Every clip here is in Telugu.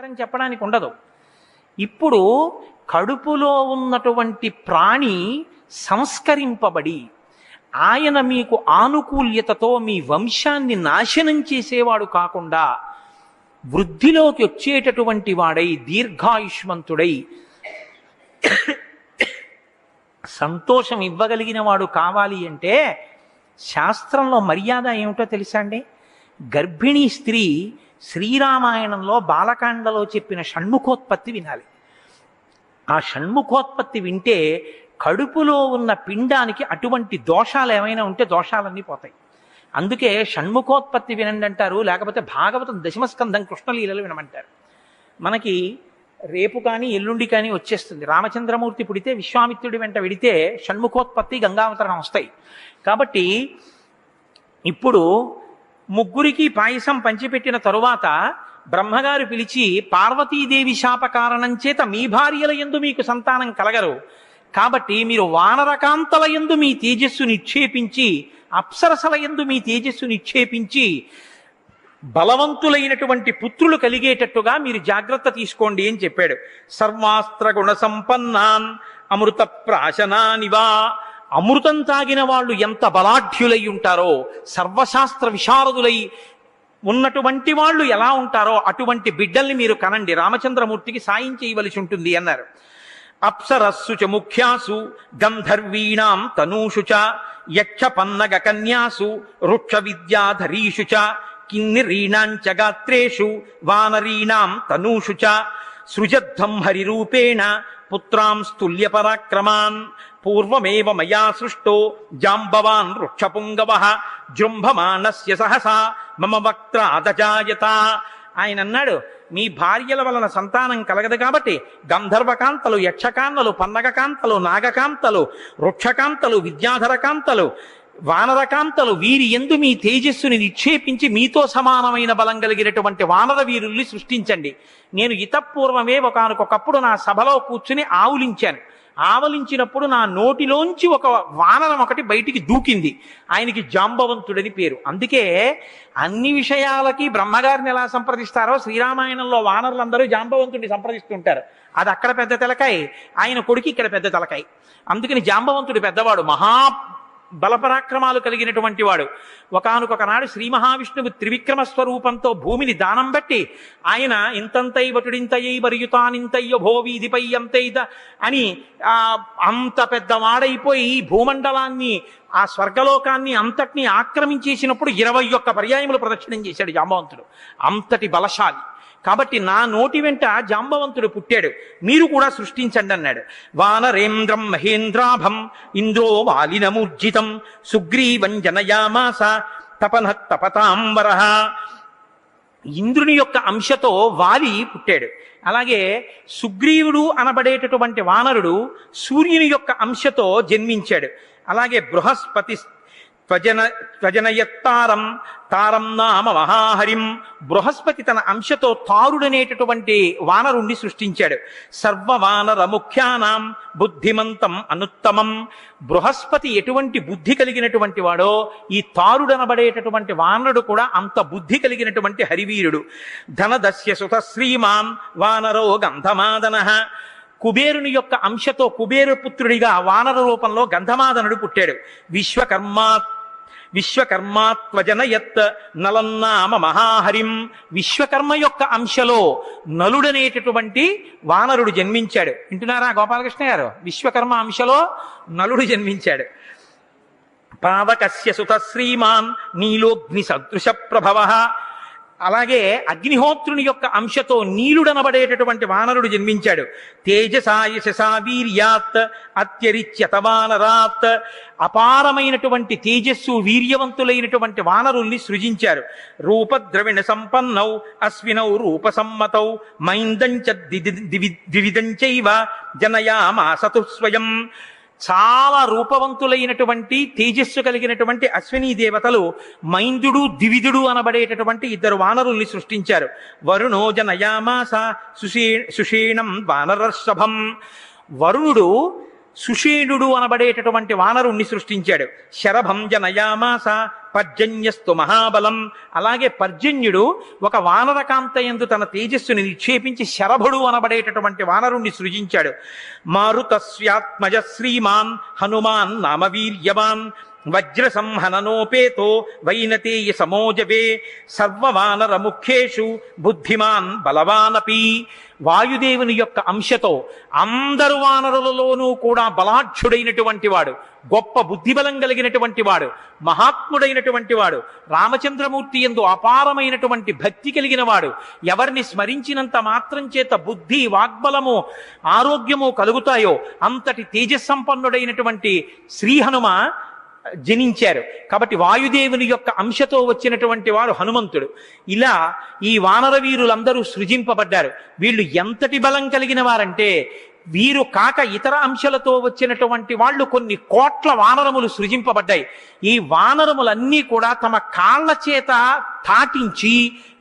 ఉంటారని చెప్పడానికి ఉండదు. ఇప్పుడు కడుపులో ఉన్నటువంటి ప్రాణి సంస్కరింపబడి ఆయన మీకు ఆనుకూల్యతతో మీ వంశాన్ని నాశనం చేసేవాడు కాకుండా వృద్ధిలోకి వచ్చేటటువంటి వాడై దీర్ఘాయుష్మంతుడై సంతోషం ఇవ్వగలిగిన వాడు కావాలి అంటే శాస్త్రంలో మర్యాద ఏమిటో తెలుసా అండి? గర్భిణీ స్త్రీ శ్రీరామాయణంలో బాలకాండలో చెప్పిన షణ్ముఖోత్పత్తి వినాలి. ఆ షణ్ముఖోత్పత్తి వింటే కడుపులో ఉన్న పిండానికి అటువంటి దోషాలు ఏమైనా ఉంటే దోషాలన్నీ పోతాయి. అందుకే షణ్ముఖోత్పత్తి వినండి అంటారు, లేకపోతే భాగవతం దశమస్కంధం కృష్ణలీలలు వినమంటారు. మనకి రేపు కానీ ఎల్లుండి కానీ వచ్చేస్తుంది. రామచంద్రమూర్తి పుడితే విశ్వామిత్రుడి వెంట విడితే షణ్ముఖోత్పత్తి గంగావతరణం వస్తాయి. కాబట్టి ఇప్పుడు ముగ్గురికి పాయసం పంచిపెట్టిన తరువాత బ్రహ్మగారు పిలిచి, పార్వతీదేవి శాప కారణం చేత మీ భార్యల యందు మీకు సంతానం కలగరు, కాబట్టి మీరు వానరకాంతల యందు మీ తేజస్సు నిక్షేపించి అప్సరసల యందు మీ తేజస్సు నిక్షేపించి బలవంతులైనటువంటి పుత్రులు కలిగేటట్టుగా మీరు జాగ్రత్త తీసుకోండి అని చెప్పాడు. సర్వాస్త్ర గుణ సంపన్నాన్ అమృత ప్రాశనానివా. అమృతం తాగిన వాళ్ళు ఎంత బలాఢ్యులై ఉంటారో, సర్వశాస్త్ర విశారదులై ఉన్నటువంటి వాళ్ళు ఎలా ఉంటారో అటువంటి బిడ్డల్ని మీరు కనండి, రామచంద్రమూర్తికి సాయం చేయవలసి ఉంటుంది అన్నారు. అప్సరస్సు చ ముఖ్యాసు గంధర్వీణాం తనూషు చ యక్ష పన్నగ కన్యాసు వృక్ష విద్యాధరీషు చ కిన్నిరీణాంచ గాత్రేషు వానరీణాం తనూషు చ సృజద్ధం హరిరూపేణ పుత్రాంస్తుల్య పరాక్రమాన్ పూర్వమేవ మయా సృష్టో జాంబవాన్ వృక్షపుంగవః జృంభమాణస్య సహసా మమ వక్త్రాదజాయత. ఆయన అన్నాడు, మీ భార్యల వలన సంతానం కలగదు కాబట్టి గంధర్వకాంతలు, యక్షకాంతలు, పన్నగకాంతలు, నాగకాంతలు, వృక్షకాంతలు, విద్యాధరకాంతలు, వానరకాంతలు, వీరి యందు మీ తేజస్సుని నిక్షేపించి మీతో సమానమైన బలం కలిగినటువంటి వానర వీరుల్ని సృష్టించండి. నేను ఇతపూర్వమే ఒకనకొకప్పుడు నా సభలో కూర్చుని ఆవులించాను. ఆవలించినప్పుడు నా నోటిలోంచి ఒక వానరం ఒకటి బయటికి దూకింది. ఆయనకి జాంబవంతుడని పేరు. అందుకే అన్ని విషయాలకి బ్రహ్మగారిని ఎలా సంప్రదిస్తారో శ్రీరామాయణంలో వానరులందరూ జాంబవంతుడిని సంప్రదిస్తుంటారు. అది అక్కడ పెద్ద తలకాయ, ఆయన కొడుకు ఇక్కడ పెద్ద తలకాయ. అందుకని జాంబవంతుడు పెద్దవాడు, మహా బలపరాక్రమాలు కలిగినటువంటి వాడు. ఒకానొకనాడు శ్రీ మహావిష్ణువు త్రివిక్రమ స్వరూపంతో భూమిని దానం బట్టి ఆయన ఇంతంతై వటుడింతయ్యి మరియుతానింతయ్య భోవీధిపై అంతైద అని అంత పెద్దవాడైపోయి ఈ భూమండలాన్ని, ఆ స్వర్గలోకాన్ని అంతటినీ ఆక్రమించేసినప్పుడు 21 పర్యాయములు ప్రదక్షిణం చేశాడు జాంబవంతుడు. అంతటి బలశాలి. కాబట్టి నా నోటి వెంట జాంబవంతుడు పుట్టాడు, మీరు కూడా సృష్టించండి అన్నాడు. వానరేంద్రం మహేంద్రాభం ఇంద్రో వాలినమూర్జితం సుగ్రీవం జనయామాస తపన తపతాంబరః. ఇంద్రుని యొక్క అంశతో వాలి పుట్టాడు. అలాగే సుగ్రీవుడు అనబడేటటువంటి వానరుడు సూర్యుని యొక్క అంశతో జన్మించాడు. అలాగే బృహస్పతి త్వజనయత్తారం తారం నామ మహాహరిం. బృహస్పతి తన అంశతో తారుడనేటటువంటి వానరుణ్ణి సృష్టించాడు. సర్వవానర ముఖ్యానాం బుద్ధిమంతం అనుత్తమం. బృహస్పతి ఎటువంటి బుద్ధి కలిగినటువంటి వాడో ఈ తారుడనబడేటటువంటి వానరుడు కూడా అంత బుద్ధి కలిగినటువంటి హరివీరుడు. ధనదస్య సుత శ్రీమాన్ వానరో గంధమాదనః. కుబేరుని యొక్క అంశతో కుబేరపుత్రుడిగా వానర రూపంలో గంధమాదనుడు పుట్టాడు. విశ్వకర్మాత్వజనయత్ నలన్నామ మహాహరిం. విశ్వకర్మ యొక్క అంశలో నలుడనేటటువంటి వానరుడు జన్మించాడు. వింటున్నారా గోపాలకృష్ణ గారు? విశ్వకర్మ అంశలో నలుడు జన్మించాడు. పావకస్య సుత శ్రీమాన్ నీలోగ్ని సదృశ ప్రభవః. అలాగే అగ్నిహోత్రుని యొక్క అంశతో నీలుడనబడేటటువంటి వానరుడు జన్మించాడు. తేజసాయశసా వీర్యాత్ అత్యరిచ్యత వానరాత్. అపారమైనటువంటి తేజస్సు, వీర్యవంతులైనటువంటి వానరుల్ని సృజించారు. రూపద్రవిణ సంపన్నౌ అశ్వినౌ రూపసమ్మతౌ మైందంచ ద్వివిధంచైవ జనయామాసతు స్వయం. చాలా రూపవంతులైనటువంటి తేజస్సు కలిగినటువంటి అశ్వినీ దేవతలు మైందుడు, ద్వివిధుడు అనబడేటటువంటి 2 వానరుల్ని సృష్టించారు. వరుణో జనయామాస సుషీణం వానరర్షభం. వరుణుడు సుషేణుడు అనబడేటటువంటి వానరుణ్ణి సృష్టించాడు. శరభం జనయామాస పర్జన్యస్తు మహాబలం. అలాగే పర్జన్యుడు ఒక వానరకాంతయందు తన తేజస్సుని నిక్షేపించి శరభుడు అనబడేటటువంటి వానరుణ్ణి సృజించాడు. మారుతస్యాత్మజ శ్రీమాన్ హనుమాన్ నామవీర్యవాన్ వజ్ర సంహననోపేతో వైనతేయ సమోజవే సర్వవానర ముఖ్యేషు బుద్ధిమాన్ బలవానపి. వాయుదేవుని యొక్క అంశతో అందరు వానరులలోనూ కూడా బలాఢ్యుడైనటువంటి వాడు, గొప్ప బుద్ధిబలం కలిగినటువంటి వాడు, మహాత్ముడైనటువంటి వాడు, రామచంద్రమూర్తి యందు అపారమైనటువంటి భక్తి కలిగిన వాడు, ఎవరిని స్మరించినంత మాత్రం చేత బుద్ధి వాగ్బలము ఆరోగ్యము కలుగుతాయో అంతటి తేజస్సంపన్నుడైనటువంటి శ్రీ హనుమ జనించారు. కాబట్టి వాయుదేవుని యొక్క అంశతో వచ్చినటువంటి వాడు హనుమంతుడు. ఇలా ఈ వానర వీరులందరూ సృజింపబడ్డారు. వీళ్ళు ఎంతటి బలం కలిగిన వారంటే, వీరు కాక ఇతర అంశాలతో వచ్చినటువంటి వాళ్ళు కొన్ని కోట్ల వానరములు సృజింపబడ్డాయి. ఈ వానరములన్నీ కూడా తమ కాళ్ల చేత తాటించి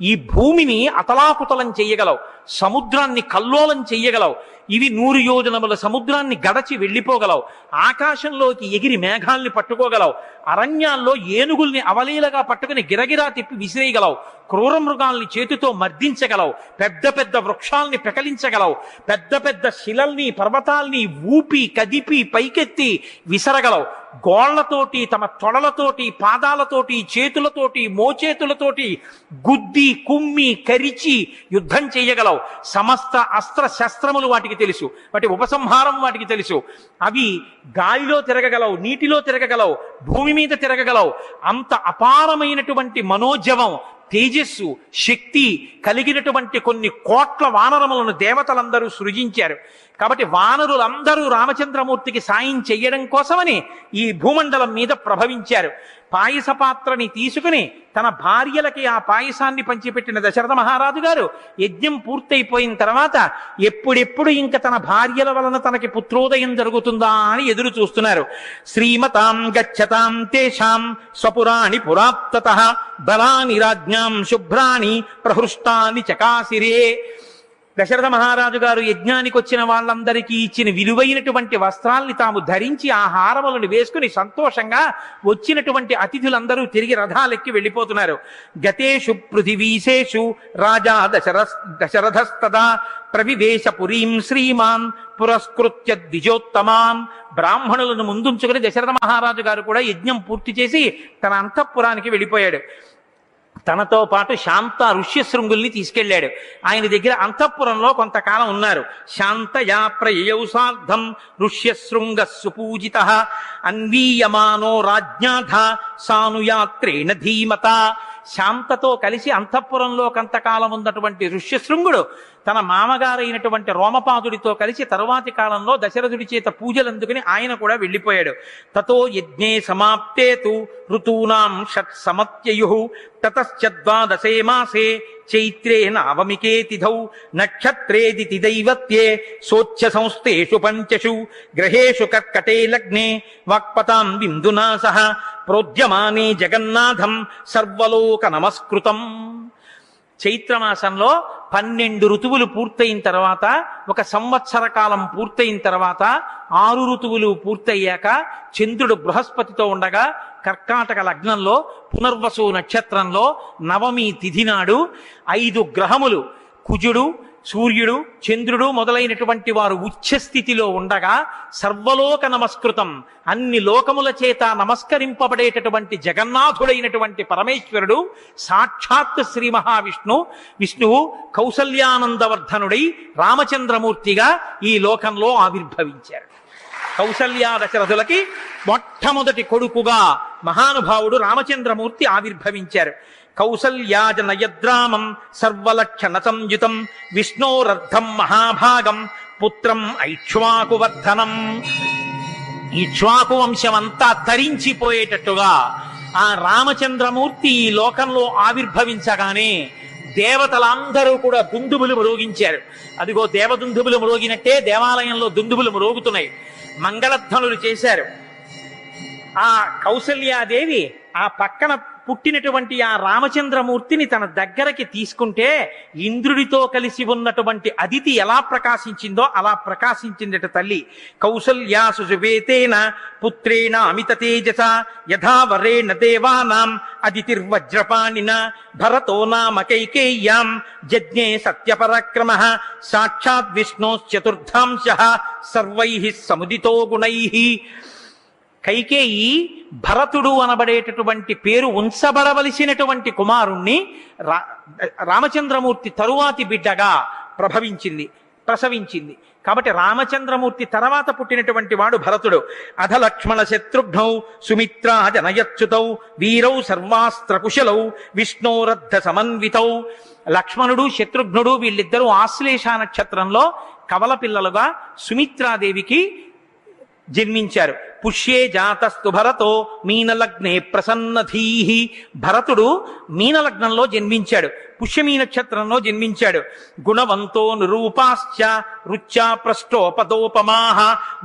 ఈ భూమిని అతలాకుతలం చెయ్యగలవు, సముద్రాన్ని కల్లోలం చెయ్యగలవు. ఇవి 100 యోజనముల సముద్రాన్ని గడచి వెళ్ళిపోగలవు, ఆకాశంలోకి ఎగిరి మేఘాల్ని పట్టుకోగలవు, అరణ్యాల్లో ఏనుగుల్ని అవలీలగా పట్టుకుని గిరగిరా తిప్పి విసిరేయగలవు, క్రూర మృగాల్ని చేతితో మర్దించగలవు, పెద్ద పెద్ద వృక్షాల్ని పెకలించగలవు, పెద్ద పెద్ద శిలల్ని పర్వతాల్ని ఊపి కదిపి పైకెత్తి విసరగలవు. గోళ్లతోటి, తమ తొడలతోటి, పాదాలతోటి, చేతులతోటి, మోచేతులతోటి గుద్ది కుమ్మి కరిచి యుద్ధం చెయ్యగలవు. సమస్త అస్త్ర శస్త్రములు వాటికి తెలుసు, వాటి ఉపసంహారం వాటికి తెలుసు. అవి గాలిలో తిరగగలవు, నీటిలో తిరగగలవు, భూమి మీద తిరగగలవు. అంత అపారమైనటువంటి మనోజవం, తేజస్సు, శక్తి కలిగినటువంటి కొన్ని కోట్ల వానరములను దేవతలందరూ సృజించారు. కాబట్టి వానరులందరూ రామచంద్రమూర్తికి సాయం చెయ్యడం కోసమని ఈ భూమండలం మీద ప్రభవించారు. పాయస పాత్రని తీసుకుని తన భార్యలకి ఆ పాయసాన్ని పంచిపెట్టిన దశరథ మహారాజు గారు యజ్ఞం పూర్తయిపోయిన తర్వాత ఎప్పుడెప్పుడు ఇంకా తన భార్యల వలన తనకి పుత్రోదయం జరుగుతుందా అని ఎదురు చూస్తున్నారు. శ్రీమతాం గచ్చతాం తేషాం స్వపురాణి పురాత్తతః బలాని రాజ్ఞాం శుభ్రాణి ప్రహృష్టాని చకాసిరే. దశరథ మహారాజు గారు యజ్ఞానికి వచ్చిన వాళ్ళందరికీ ఇచ్చిన విలువైనటువంటి వస్త్రాల్ని తాము ధరించి ఆ హారములను వేసుకుని సంతోషంగా వచ్చినటువంటి అతిథులందరూ తిరిగి రథాలెక్కి వెళ్ళిపోతున్నారు. గతేషు పృథివీశేషు రాజా దశరథస్తదా ప్రవివేశ పురీం శ్రీమాన్ పురస్కృత్య ద్విజోత్తమాన్. బ్రాహ్మణులను ముందుంచుకుని దశరథ మహారాజు గారు కూడా యజ్ఞం పూర్తి చేసి తన అంతఃపురానికి వెళ్ళిపోయాడు. తనతో పాటు శాంత ఋష్యశృంగుల్ని తీసుకెళ్లాడు. ఆయన దగ్గర అంతఃపురంలో కొంతకాలం ఉన్నారు. శాంతయా ప్రయయౌ సార్ధం ఋష్యశృంగ సుపూజితః అన్వీయమానో రాజ్ఞాధ సానుయాత్రేణ ధీమత. శాంతతో కలిసి అంతఃపురంలో కొంతకాలం ఉన్నటువంటి ఋష్యశృంగుడు తన మామగారైనటువంటి రోమపాదుడితో కలిసి తరువాతి కాలంలో దశరథుడి చేత పూజలందుకుని ఆయన కూడా వెళ్ళిపోయాడు. తతో యజ్ఞే సమాప్తే తు ఋతూనాం షట్ సమత్యయుః తతశ్చద్వాదశే మాసే చైత్రే నవమికే తిథౌ నక్షత్రేదితి దైవత్యే సోచ్ఛ సంస్థేషు పంచషు గ్రహేషు కర్కటే లగ్నే వాక్పతాం బిందునా సహ ప్రోద్యమానే జగన్నాథం సర్వలోక నమస్కృతం. చైత్రమాసంలో 12 ఋతువులు పూర్తయిన తర్వాత, ఒక సంవత్సర కాలం పూర్తయిన తర్వాత, 6 ఋతువులు పూర్తయ్యాక చంద్రుడు బృహస్పతితో ఉండగా కర్కాటక లగ్నంలో పునర్వసు నక్షత్రంలో నవమి తిథి నాడు 5 గ్రహములు కుజుడు, సూర్యుడు, చంద్రుడు మొదలైనటువంటి వారు ఉచ్ఛస్థితిలో ఉండగా సర్వలోక నమస్కృతం, అన్ని లోకముల చేత నమస్కరింపబడేటటువంటి జగన్నాథుడైనటువంటి పరమేశ్వరుడు సాక్షాత్ శ్రీ విష్ణువు కౌసల్యానందవర్ధనుడై రామచంద్రమూర్తిగా ఈ లోకంలో ఆవిర్భవించారు. కౌసల్యా దశరథులకి మొట్టమొదటి కొడుకుగా మహానుభావుడు రామచంద్రమూర్తి ఆవిర్భవించారు. కౌసల్యాజనయద్రామం సర్వలక్షణ సంయుతం విష్ణోరర్ధం మహాభాగం పుత్రం ఐక్ష్వాకువర్ధనం. ఇక్ష్వాకు వంశమంతా తరించిపోయేటట్టుగా ఆ రామచంద్రమూర్తి ఈ లోకంలో ఆవిర్భవించగానే దేవతలందరూ కూడా దుందుబులు మ్రోగించారు. అదిగో దేవదుందుబులు మ్రోగినట్టే దేవాలయంలో దుందుబులు మ్రోగుతున్నాయి. మంగళధ్వనులు చేశారు. ఆ కౌసల్యాదేవి ఆ పక్కన పుట్టినటువంటి ఆ రామచంద్రమూర్తిని తన దగ్గరకి తీసుకుంటే ఇంద్రుడితో కలిసి ఉన్నటువంటి అదితి ఎలా ప్రకాశించిందో అలా ప్రకాశించిందట తల్లి. కౌసల్యా సుజువేతేన పుత్రేణ అమిత తేజస యథా వరేణ దేవానాం అదితిర్వజ్రపాణిన భరతో నామ కైకేయ్యాం జజ్ఞే సత్యపరాక్రమః సాక్షాత్ విష్ణోశ్చతుర్థాంశః సర్వైః సముదితో గుణైః. కైకేయి భరతుడు అనబడేటటువంటి పేరు ఉంచబడవలసినటువంటి కుమారుణ్ణి రామచంద్రమూర్తి తరువాతి బిడ్డగా ప్రసవించింది. కాబట్టి రామచంద్రమూర్తి తర్వాత పుట్టినటువంటి వాడు భరతుడు. అధ లక్ష్మణ శత్రుఘ్నౌ సుమిత్రా జనయచ్యుతౌ వీరౌ సర్వాస్త్రకుశలౌ విష్ణోరద్ధ సమన్వితౌ. లక్ష్మణుడు శత్రుఘ్నుడు వీళ్ళిద్దరూ ఆశ్లేష నక్షత్రంలో కవల పిల్లలుగా సుమిత్రాదేవికి జన్మించారు. పుష్యే జాతస్తు భరతో మీనలగ్నే ప్రసన్నధీహి. భరతుడు మీనలగ్నంలో జన్మించాడు, పుష్యమీ నక్షత్రంలో జన్మించాడు. గుణవంతో నిరూపాశ్చ రుచ్చా ప్రష్టోపదోపమాః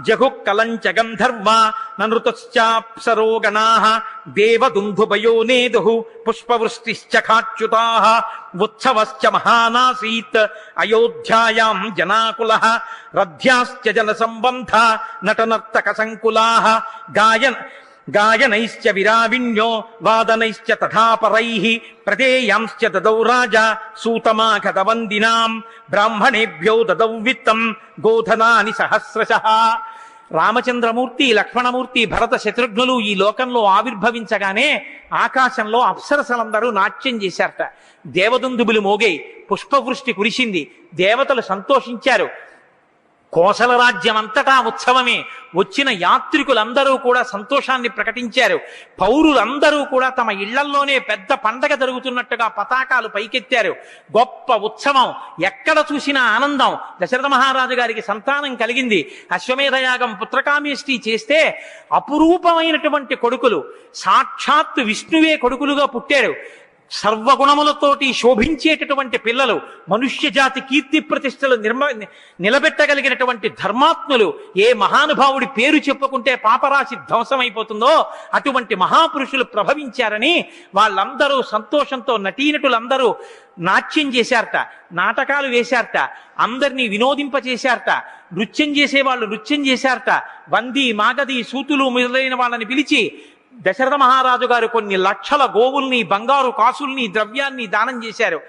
జగుః కలంచ గంధర్వ నృతశ్చాప్సరో గణాః దేవదుందుభయో నేదుః పుష్పవృష్టిశ్చ ఖాచ్యుతాః ఉత్సవశ్చ మహానాసీత్ అయోధ్యాయాం జనాకులః రథ్యాశ్చ జన సంబంధ నటనర్తక సంకులాః గాయనైశ్చ విరావిణ్యో వాదనైశ్చ తథాపరైః ప్రదేయాంశ్చ దదౌ రాజా సూతమాగతవందినాం బ్రాహ్మణేభ్యో దదౌ విత్తం గోధనాని సహస్రశః. రామచంద్రమూర్తి, లక్ష్మణమూర్తి, భరత శత్రుఘ్నులు ఈ లోకంలో ఆవిర్భవించగానే ఆకాశంలో అప్సరసలందరూ నాట్యం చేశారట. దేవదుందుబులు మోగాయి, పుష్పవృష్టి కురిసింది, దేవతలు సంతోషించారు. కోసల రాజ్యం అంతటా ఉత్సవమే. వచ్చిన యాత్రికులందరూ కూడా సంతోషాన్ని ప్రకటించారు. పౌరులందరూ కూడా తమ ఇళ్లల్లోనే పెద్ద పండగ జరుగుతున్నట్టుగా పతాకాలు పైకెత్తారు. గొప్ప ఉత్సవం, ఎక్కడ చూసినా ఆనందం. దశరథ మహారాజు గారికి సంతానం కలిగింది. అశ్వమేధయాగం పుత్రకామేష్టి చేస్తే అపురూపమైనటువంటి కొడుకులు, సాక్షాత్తు విష్ణువే కొడుకులుగా పుట్టారు. సర్వగుణములతోటి శోభించేటటువంటి పిల్లలు, మనుష్య జాతి కీర్తి ప్రతిష్టలు నిలబెట్టగలిగినటువంటి ధర్మాత్ములు. ఏ మహానుభావుడి పేరు చెప్పుకుంటే పాపరాశి ధ్వంసమైపోతుందో అటువంటి మహాపురుషులు ప్రభవించారని వాళ్ళందరూ సంతోషంతో నటీనటులందరూ నాట్యం చేశారట, నాటకాలు వేశారట, అందరినీ వినోదింపచేశారట. నృత్యం చేసేవాళ్ళు నృత్యం చేశారట. వంది, మాగది, సూతులు మొదలైన వాళ్ళని పిలిచి దశరథ మహారాజు గారు కొన్ని లక్షల గోవుల్ని, బంగారు కాసుల్ని, ద్రవ్యాన్ని దానం చేశారు.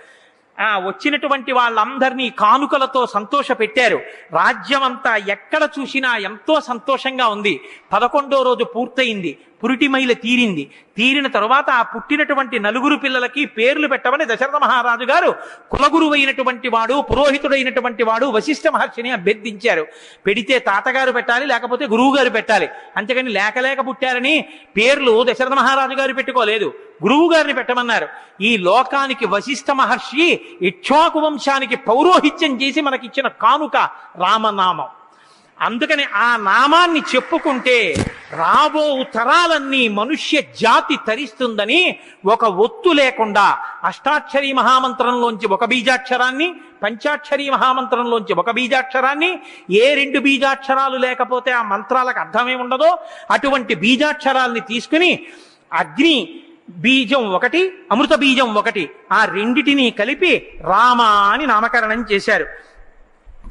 వచ్చినటువంటి వాళ్ళందరినీ కానుకలతో సంతోష పెట్టారు. రాజ్యం అంతా ఎక్కడ చూసినా ఎంతో సంతోషంగా ఉంది. 11వ రోజు పూర్తయింది, పురిటిమైల తీరిన తరువాత ఆ పుట్టినటువంటి నలుగురు పిల్లలకి పేర్లు పెట్టమని దశరథ మహారాజు గారు కులగురువైనటువంటి వాడు, పురోహితుడైనటువంటి వాడు వశిష్ఠ మహర్షిని అభ్యర్థించారు. పెడితే తాతగారు పెట్టాలి, లేకపోతే గురువు గారు పెట్టాలి. అంతేకాని లేక పుట్టారని పేర్లు దశరథ మహారాజు గారు పెట్టుకోలేదు, గురువు గారిని పెట్టమన్నారు. ఈ లోకానికి వశిష్ఠ మహర్షి ఇక్ష్వాకు వంశానికి పౌరోహిత్యం చేసి మనకిచ్చిన కానుక రామనామం. అందుకని ఆ నామాన్ని చెప్పుకుంటే రాబో తరాలన్నీ మనుష్య జాతి తరిస్తుందని ఒక ఒత్తు లేకుండా అష్టాక్షరీ మహామంత్రంలోంచి ఒక బీజాక్షరాన్ని, పంచాక్షరీ మహామంత్రంలోంచి ఒక బీజాక్షరాన్ని, ఏ 2 బీజాక్షరాలు లేకపోతే ఆ మంత్రాలకు అర్థమే ఉండదో అటువంటి బీజాక్షరాల్ని తీసుకుని అగ్ని బీజం ఒకటి, అమృత బీజం ఒకటి, ఆ రెండిటినీ కలిపి రామ అని నామకరణం చేశారు.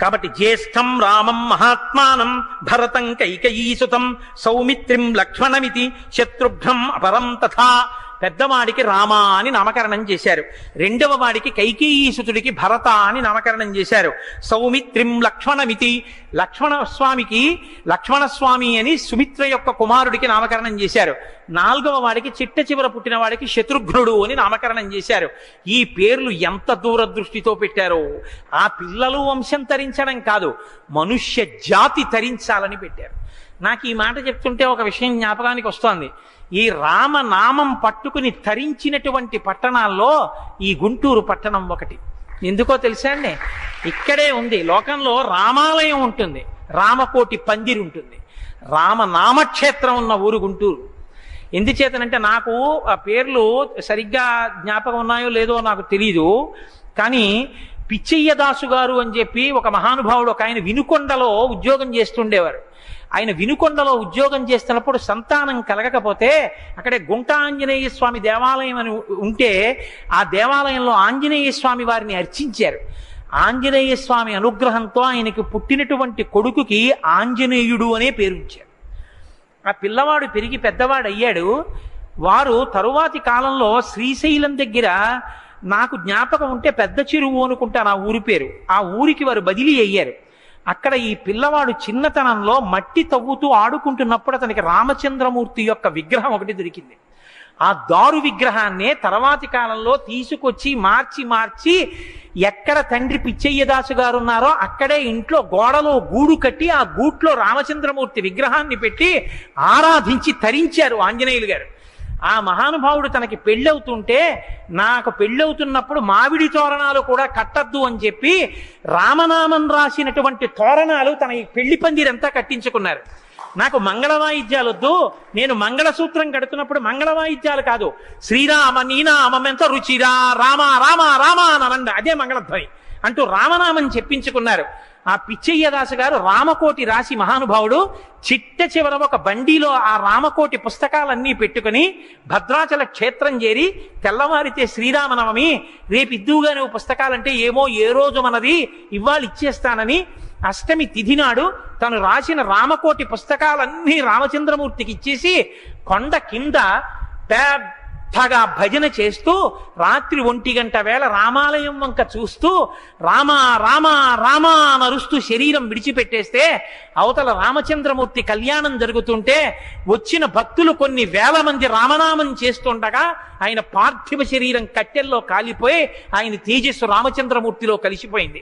కాబట్టి జ్యేష్ఠం రామం మహాత్మానం భరతం కైకయీసుతం సౌమిత్రిం లక్ష్మణమితి శత్రుఘ్నం అపరం తథా. పెద్దవాడికి రామ అని నామకరణం చేశారు. రెండవ వాడికి కైకేయీసుతుడికి భరత అని నామకరణం చేశారు. సౌమిత్రిం లక్ష్మణమితి, లక్ష్మణస్వామి అని సుమిత్ర యొక్క కుమారుడికి నామకరణం చేశారు. 4వ వాడికి చిట్ట చివర పుట్టిన వాడికి శత్రుఘ్నుడు అని నామకరణం చేశారు. ఈ పేర్లు ఎంత దూరదృష్టితో పెట్టారో. ఆ పిల్లలు వంశం తరించడం కాదు, మనుష్య జాతి తరించాలని పెట్టారు. నాకు ఈ మాట చెప్తుంటే ఒక విషయం జ్ఞాపకానికి వస్తోంది. ఈ రామనామం పట్టుకుని తరించినటువంటి పట్టణాల్లో ఈ గుంటూరు పట్టణం ఒకటి. ఎందుకో తెలుసా అండి? ఇక్కడే ఉంది, లోకంలో రామాలయం ఉంటుంది, రామకోటి పందిరి ఉంటుంది, రామనామక్షేత్రం ఉన్న ఊరు గుంటూరు. ఎందుచేతనంటే నాకు ఆ పేర్లు సరిగ్గా జ్ఞాపకం ఉన్నాయో లేదో నాకు తెలీదు, కానీ పిచ్చయ్యదాసు గారు అని చెప్పి ఒక మహానుభావుడు ఒక ఆయన వినుకొండలో ఉద్యోగం చేస్తుండేవారు. ఆయన వినుకొండలో ఉద్యోగం చేస్తున్నప్పుడు సంతానం కలగకపోతే అక్కడే గుంట ఆంజనేయ స్వామి దేవాలయం అని ఉంటే ఆ దేవాలయంలో ఆంజనేయ స్వామి వారిని అర్చించారు. ఆంజనేయ స్వామి అనుగ్రహంతో ఆయనకి పుట్టినటువంటి కొడుకుకి ఆంజనేయుడు అనే పేరు ఇచ్చారు. ఆ పిల్లవాడు పెరిగి పెద్దవాడు అయ్యాడు. వారు తరువాతి కాలంలో శ్రీశైలం దగ్గర, నాకు జ్ఞాపకం ఉంటే పెద్ద చెరువు అనుకుంటాను ఆ ఊరి పేరు, ఆ ఊరికి వారు బదిలీ అయ్యారు. అక్కడ ఈ పిల్లవాడు చిన్నతనంలో మట్టి తవ్వుతూ ఆడుకుంటున్నప్పుడు అతనికి రామచంద్రమూర్తి యొక్క విగ్రహం ఒకటి దొరికింది. ఆ దారు విగ్రహాన్నే తర్వాతి కాలంలో తీసుకొచ్చి మార్చి ఎక్కడ తండ్రి పిచ్చయ్యదాసు గారు ఉన్నారో అక్కడే ఇంట్లో గోడలో గూడు కట్టి ఆ గూట్లో రామచంద్రమూర్తి విగ్రహాన్ని పెట్టి ఆరాధించి తరించారు ఆంజనేయులు గారు. ఆ మహానుభావుడు తనకి పెళ్ళవుతుంటే, నాకు పెళ్ళవుతున్నప్పుడు మామిడి తోరణాలు కూడా కట్టద్దు అని చెప్పి రామనామం రాసినటువంటి తోరణాలు తన ఈ పెళ్లి పందిరంతా కట్టించుకున్నారు. నాకు మంగళ వాయిద్యాలు వద్దు, నేను మంగళసూత్రం కడుతున్నప్పుడు మంగళ వాయిద్యాలు కాదు, శ్రీరామ నీనామెంత రుచిరా రామ రామ రామ అనండి, అదే మంగళధ్వని అంటూ రామనామం చెప్పించుకున్నారు. ఆ పిచ్చయ్యదాసు గారు రామకోటి రాసి మహానుభావుడు చిట్ట చివర ఒక బండిలో ఆ రామకోటి పుస్తకాలన్నీ పెట్టుకుని భద్రాచల క్షేత్రం చేరి, తెల్లవారితే శ్రీరామనవమి, రేపు ఇద్దువుగా నువ్వు పుస్తకాలంటే ఏమో ఏ రోజు మనది ఇవాళ ఇచ్చేస్తానని అష్టమి తిథి నాడు తను రాసిన రామకోటి పుస్తకాలన్నీ రామచంద్రమూర్తికి ఇచ్చేసి కొండ కింద పెద్దగా భజన చేస్తూ రాత్రి 1 గంట వేళ రామాలయం వంక చూస్తూ రామ రామ రామ నరుస్తూ శరీరం విడిచిపెట్టేస్తే అవతల రామచంద్రమూర్తి కళ్యాణం జరుగుతుంటే వచ్చిన భక్తులు కొన్ని వేల మంది రామనామం చేస్తుండగా ఆయన పార్థివ శరీరం కట్టెల్లో కాలిపోయి ఆయన తేజస్సు రామచంద్రమూర్తిలో కలిసిపోయింది.